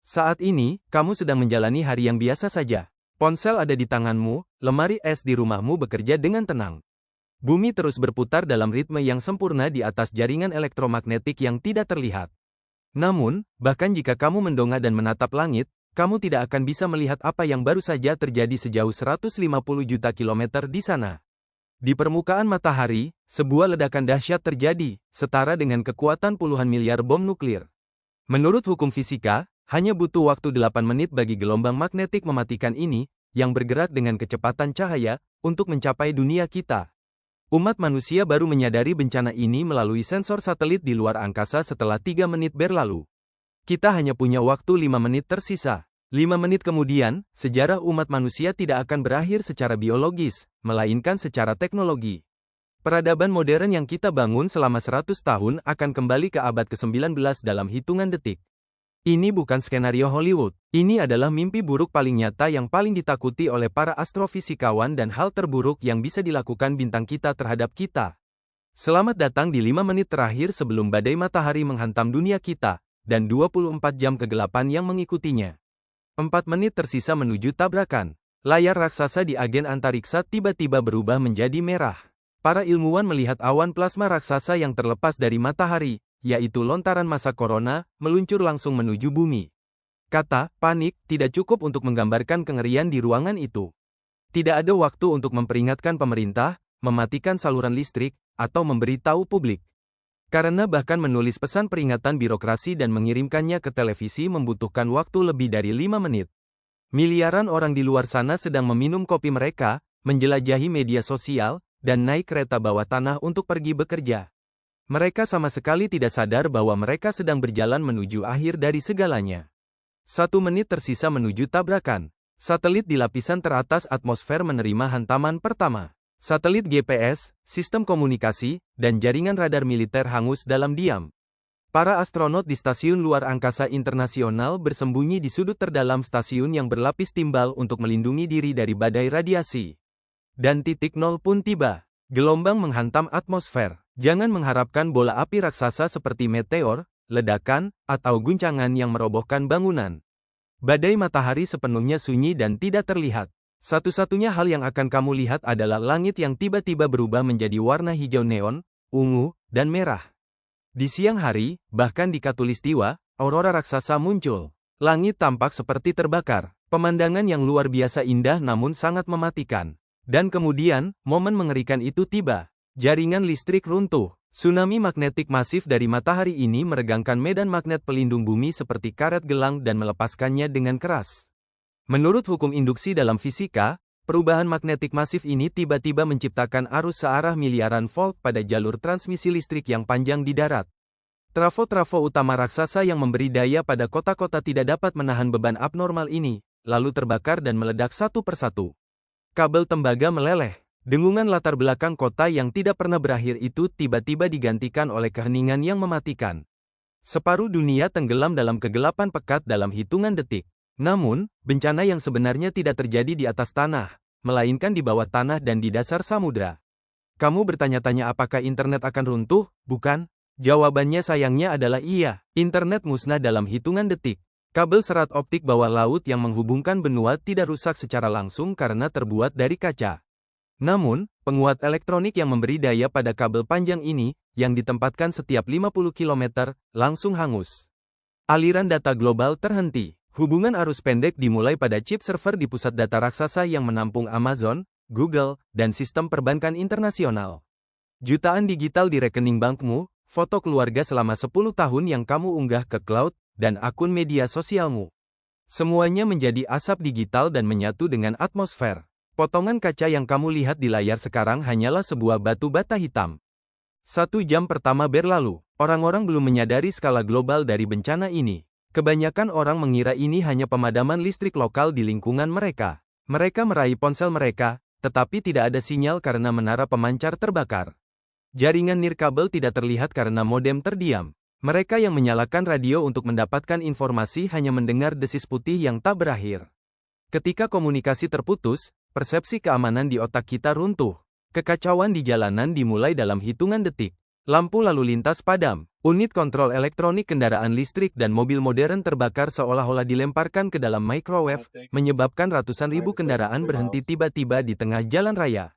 Saat ini, kamu sedang menjalani hari yang biasa saja. Ponsel ada di tanganmu, lemari es di rumahmu bekerja dengan tenang. Bumi terus berputar dalam ritme yang sempurna di atas jaringan elektromagnetik yang tidak terlihat. Namun, bahkan jika kamu mendongak dan menatap langit, kamu tidak akan bisa melihat apa yang baru saja terjadi sejauh 150 juta kilometer di sana. Di permukaan matahari, sebuah ledakan dahsyat terjadi, setara dengan kekuatan puluhan miliar bom nuklir. Menurut hukum fisika, hanya butuh waktu 8 menit bagi gelombang magnetik mematikan ini, yang bergerak dengan kecepatan cahaya, untuk mencapai dunia kita. Umat manusia baru menyadari bencana ini melalui sensor satelit di luar angkasa setelah 3 menit berlalu. Kita hanya punya waktu 5 menit tersisa. 5 menit kemudian, sejarah umat manusia tidak akan berakhir secara biologis, melainkan secara teknologi. Peradaban modern yang kita bangun selama 100 tahun akan kembali ke abad ke-19 dalam hitungan detik. Ini bukan skenario Hollywood. Ini adalah mimpi buruk paling nyata yang paling ditakuti oleh para astrofisikawan dan hal terburuk yang bisa dilakukan bintang kita terhadap kita. Selamat datang di 5 menit terakhir sebelum badai matahari menghantam dunia kita, dan 24 jam kegelapan yang mengikutinya. 4 menit tersisa menuju tabrakan. Layar raksasa di agen antariksa tiba-tiba berubah menjadi merah. Para ilmuwan melihat awan plasma raksasa yang terlepas dari matahari, yaitu lontaran massa corona, meluncur langsung menuju bumi. Kata, panik, tidak cukup untuk menggambarkan kengerian di ruangan itu. Tidak ada waktu untuk memperingatkan pemerintah, mematikan saluran listrik, atau memberitahu publik. Karena bahkan menulis pesan peringatan birokrasi dan mengirimkannya ke televisi membutuhkan waktu lebih dari 5 menit. Miliaran orang di luar sana sedang meminum kopi mereka, menjelajahi media sosial, dan naik kereta bawah tanah untuk pergi bekerja. Mereka sama sekali tidak sadar bahwa mereka sedang berjalan menuju akhir dari segalanya. 1 menit tersisa menuju tabrakan. Satelit di lapisan teratas atmosfer menerima hantaman pertama. Satelit GPS, sistem komunikasi, dan jaringan radar militer hangus dalam diam. Para astronot di Stasiun Luar Angkasa Internasional bersembunyi di sudut terdalam stasiun yang berlapis timbal untuk melindungi diri dari badai radiasi. Dan titik nol pun tiba. Gelombang menghantam atmosfer. Jangan mengharapkan bola api raksasa seperti meteor, ledakan, atau guncangan yang merobohkan bangunan. Badai matahari sepenuhnya sunyi dan tidak terlihat. Satu-satunya hal yang akan kamu lihat adalah langit yang tiba-tiba berubah menjadi warna hijau neon, ungu, dan merah. Di siang hari, bahkan di Khatulistiwa, aurora raksasa muncul. Langit tampak seperti terbakar. Pemandangan yang luar biasa indah namun sangat mematikan. Dan kemudian, momen mengerikan itu tiba. Jaringan listrik runtuh. Tsunami magnetik masif dari matahari ini meregangkan medan magnet pelindung bumi seperti karet gelang dan melepaskannya dengan keras. Menurut hukum induksi dalam fisika, perubahan magnetik masif ini tiba-tiba menciptakan arus searah miliaran volt pada jalur transmisi listrik yang panjang di darat. Trafo-trafo utama raksasa yang memberi daya pada kota-kota tidak dapat menahan beban abnormal ini, lalu terbakar dan meledak satu persatu. Kabel tembaga meleleh. Dengungan latar belakang kota yang tidak pernah berakhir itu tiba-tiba digantikan oleh keheningan yang mematikan. Separuh dunia tenggelam dalam kegelapan pekat dalam hitungan detik. Namun, bencana yang sebenarnya tidak terjadi di atas tanah, melainkan di bawah tanah dan di dasar samudra. Kamu bertanya-tanya apakah internet akan runtuh, bukan? Jawabannya sayangnya adalah iya. Internet musnah dalam hitungan detik. Kabel serat optik bawah laut yang menghubungkan benua tidak rusak secara langsung karena terbuat dari kaca. Namun, penguat elektronik yang memberi daya pada kabel panjang ini, yang ditempatkan setiap 50 km, langsung hangus. Aliran data global terhenti. Hubungan arus pendek dimulai pada chip server di pusat data raksasa yang menampung Amazon, Google, dan sistem perbankan internasional. Jutaan digital di rekening bankmu, foto keluarga selama 10 tahun yang kamu unggah ke cloud, dan akun media sosialmu. Semuanya menjadi asap digital dan menyatu dengan atmosfer. Potongan kaca yang kamu lihat di layar sekarang hanyalah sebuah batu bata hitam. 1 jam pertama berlalu, orang-orang belum menyadari skala global dari bencana ini. Kebanyakan orang mengira ini hanya pemadaman listrik lokal di lingkungan mereka. Mereka meraih ponsel mereka, tetapi tidak ada sinyal karena menara pemancar terbakar. Jaringan nirkabel tidak terlihat karena modem terdiam. Mereka yang menyalakan radio untuk mendapatkan informasi hanya mendengar desis putih yang tak berakhir. Ketika komunikasi terputus, persepsi keamanan di otak kita runtuh. Kekacauan di jalanan dimulai dalam hitungan detik. Lampu lalu lintas padam. Unit kontrol elektronik kendaraan listrik dan mobil modern terbakar seolah-olah dilemparkan ke dalam microwave, menyebabkan ratusan ribu kendaraan berhenti tiba-tiba di tengah jalan raya.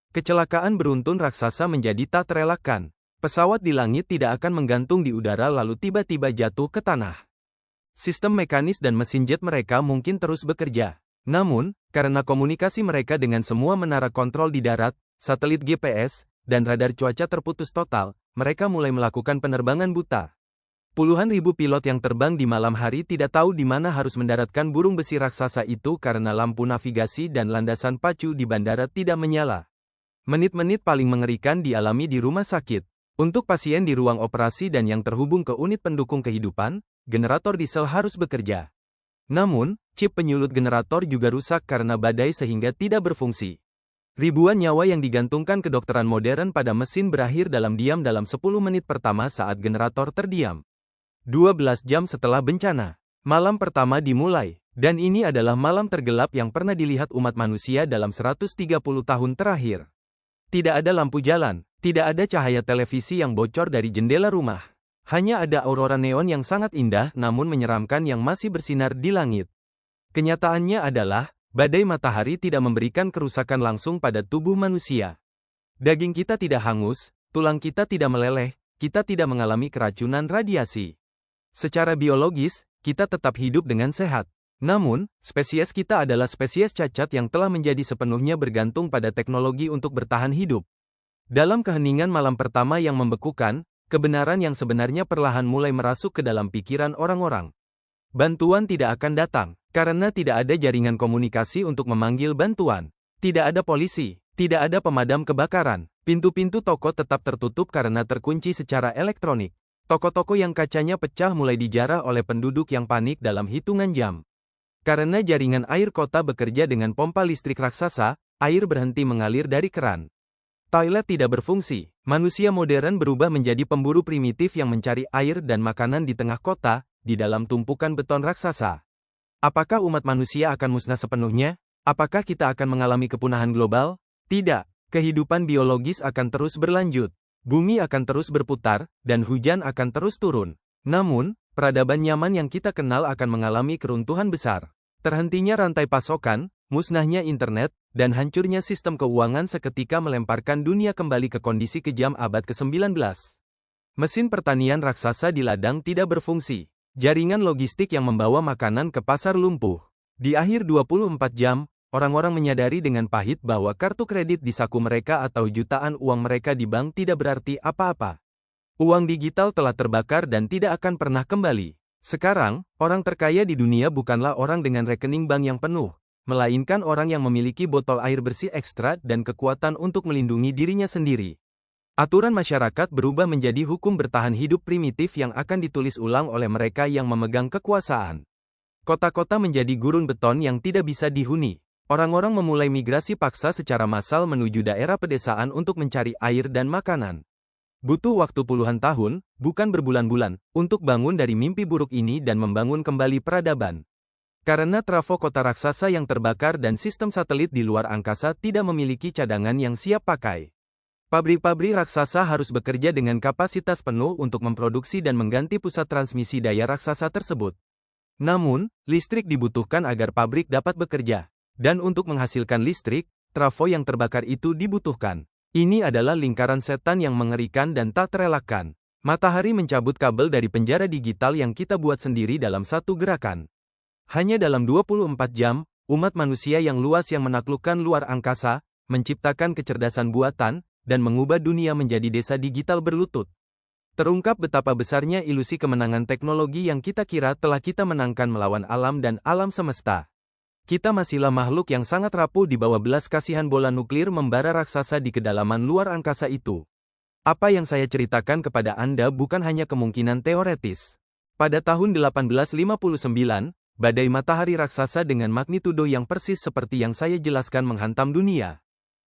Kecelakaan beruntun raksasa menjadi tak terelakkan. Pesawat di langit tidak akan menggantung di udara lalu tiba-tiba jatuh ke tanah. Sistem mekanis dan mesin jet mereka mungkin terus bekerja. Namun, karena komunikasi mereka dengan semua menara kontrol di darat, satelit GPS, dan radar cuaca terputus total, mereka mulai melakukan penerbangan buta. Puluhan ribu pilot yang terbang di malam hari tidak tahu di mana harus mendaratkan burung besi raksasa itu karena lampu navigasi dan landasan pacu di bandara tidak menyala. Menit-menit paling mengerikan dialami di rumah sakit. Untuk pasien di ruang operasi dan yang terhubung ke unit pendukung kehidupan, generator diesel harus bekerja. Namun, chip penyulut generator juga rusak karena badai sehingga tidak berfungsi. Ribuan nyawa yang digantungkan kedokteran modern pada mesin berakhir dalam 10 menit pertama saat generator terdiam. 12 jam setelah bencana, malam pertama dimulai, dan ini adalah malam tergelap yang pernah dilihat umat manusia dalam 130 tahun terakhir. Tidak ada lampu jalan, tidak ada cahaya televisi yang bocor dari jendela rumah. Hanya ada aurora neon yang sangat indah namun menyeramkan yang masih bersinar di langit. Kenyataannya adalah, badai matahari tidak memberikan kerusakan langsung pada tubuh manusia. Daging kita tidak hangus, tulang kita tidak meleleh, kita tidak mengalami keracunan radiasi. Secara biologis, kita tetap hidup dengan sehat. Namun, spesies kita adalah spesies cacat yang telah menjadi sepenuhnya bergantung pada teknologi untuk bertahan hidup. Dalam keheningan malam pertama yang membekukan, kebenaran yang sebenarnya perlahan mulai merasuk ke dalam pikiran orang-orang. Bantuan tidak akan datang, karena tidak ada jaringan komunikasi untuk memanggil bantuan. Tidak ada polisi, tidak ada pemadam kebakaran. Pintu-pintu toko tetap tertutup karena terkunci secara elektronik. Toko-toko yang kacanya pecah mulai dijarah oleh penduduk yang panik dalam hitungan jam. Karena jaringan air kota bekerja dengan pompa listrik raksasa, air berhenti mengalir dari keran. Toilet tidak berfungsi. Manusia modern berubah menjadi pemburu primitif yang mencari air dan makanan di tengah kota, di dalam tumpukan beton raksasa. Apakah umat manusia akan musnah sepenuhnya? Apakah kita akan mengalami kepunahan global? Tidak. Kehidupan biologis akan terus berlanjut. Bumi akan terus berputar, dan hujan akan terus turun. Namun, peradaban nyaman yang kita kenal akan mengalami keruntuhan besar. Terhentinya rantai pasokan, musnahnya internet, dan hancurnya sistem keuangan seketika melemparkan dunia kembali ke kondisi kejam abad ke-19. Mesin pertanian raksasa di ladang tidak berfungsi. Jaringan logistik yang membawa makanan ke pasar lumpuh. Di akhir 24 jam, orang-orang menyadari dengan pahit bahwa kartu kredit di saku mereka atau jutaan uang mereka di bank tidak berarti apa-apa. Uang digital telah terbakar dan tidak akan pernah kembali. Sekarang, orang terkaya di dunia bukanlah orang dengan rekening bank yang penuh, melainkan orang yang memiliki botol air bersih ekstra dan kekuatan untuk melindungi dirinya sendiri. Aturan masyarakat berubah menjadi hukum bertahan hidup primitif yang akan ditulis ulang oleh mereka yang memegang kekuasaan. Kota-kota menjadi gurun beton yang tidak bisa dihuni. Orang-orang memulai migrasi paksa secara massal menuju daerah pedesaan untuk mencari air dan makanan. Butuh waktu puluhan tahun, bukan berbulan-bulan, untuk bangun dari mimpi buruk ini dan membangun kembali peradaban. Karena trafo kota raksasa yang terbakar dan sistem satelit di luar angkasa tidak memiliki cadangan yang siap pakai. Pabrik-pabrik raksasa harus bekerja dengan kapasitas penuh untuk memproduksi dan mengganti pusat transmisi daya raksasa tersebut. Namun, listrik dibutuhkan agar pabrik dapat bekerja. Dan untuk menghasilkan listrik, trafo yang terbakar itu dibutuhkan. Ini adalah lingkaran setan yang mengerikan dan tak terelakkan. Matahari mencabut kabel dari penjara digital yang kita buat sendiri dalam satu gerakan. Hanya dalam 24 jam, umat manusia yang luas yang menaklukkan luar angkasa, menciptakan kecerdasan buatan, dan mengubah dunia menjadi desa digital berlutut. Terungkap betapa besarnya ilusi kemenangan teknologi yang kita kira telah kita menangkan melawan alam dan alam semesta. Kita masihlah makhluk yang sangat rapuh di bawah belas kasihan bola nuklir membara raksasa di kedalaman luar angkasa itu. Apa yang saya ceritakan kepada Anda bukan hanya kemungkinan teoretis. Pada tahun 1859, badai matahari raksasa dengan magnitudo yang persis seperti yang saya jelaskan menghantam dunia.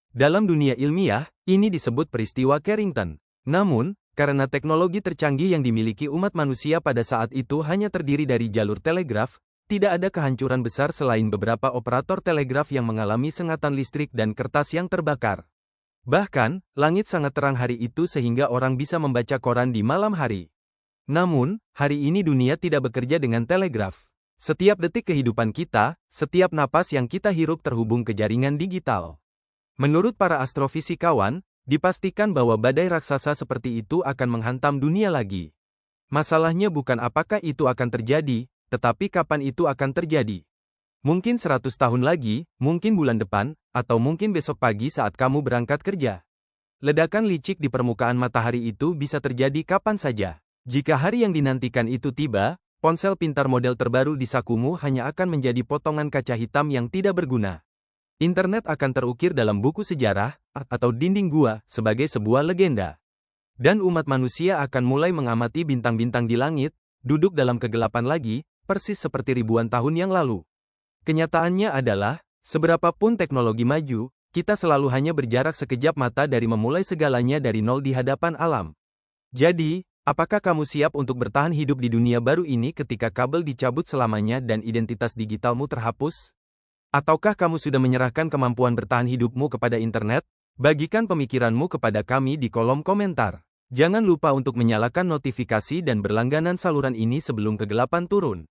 Dalam dunia ilmiah, ini disebut peristiwa Carrington. Namun, karena teknologi tercanggih yang dimiliki umat manusia pada saat itu hanya terdiri dari jalur telegraf, tidak ada kehancuran besar selain beberapa operator telegraf yang mengalami sengatan listrik dan kertas yang terbakar. Bahkan, langit sangat terang hari itu sehingga orang bisa membaca koran di malam hari. Namun, hari ini dunia tidak bekerja dengan telegraf. Setiap detik kehidupan kita, setiap napas yang kita hirup terhubung ke jaringan digital. Menurut para astrofisikawan, dipastikan bahwa badai raksasa seperti itu akan menghantam dunia lagi. Masalahnya bukan apakah itu akan terjadi, tetapi kapan itu akan terjadi. Mungkin 100 tahun lagi, mungkin bulan depan, atau mungkin besok pagi saat kamu berangkat kerja. Ledakan licik di permukaan matahari itu bisa terjadi kapan saja. Jika hari yang dinantikan itu tiba, ponsel pintar model terbaru di sakumu hanya akan menjadi potongan kaca hitam yang tidak berguna. Internet akan terukir dalam buku sejarah, atau dinding gua, sebagai sebuah legenda. Dan umat manusia akan mulai mengamati bintang-bintang di langit, duduk dalam kegelapan lagi, persis seperti ribuan tahun yang lalu. Kenyataannya adalah, seberapapun teknologi maju, kita selalu hanya berjarak sekejap mata dari memulai segalanya dari nol di hadapan alam. Jadi, apakah kamu siap untuk bertahan hidup di dunia baru ini ketika kabel dicabut selamanya dan identitas digitalmu terhapus? Ataukah kamu sudah menyerahkan kemampuan bertahan hidupmu kepada internet? Bagikan pemikiranmu kepada kami di kolom komentar. Jangan lupa untuk menyalakan notifikasi dan berlangganan saluran ini sebelum kegelapan turun.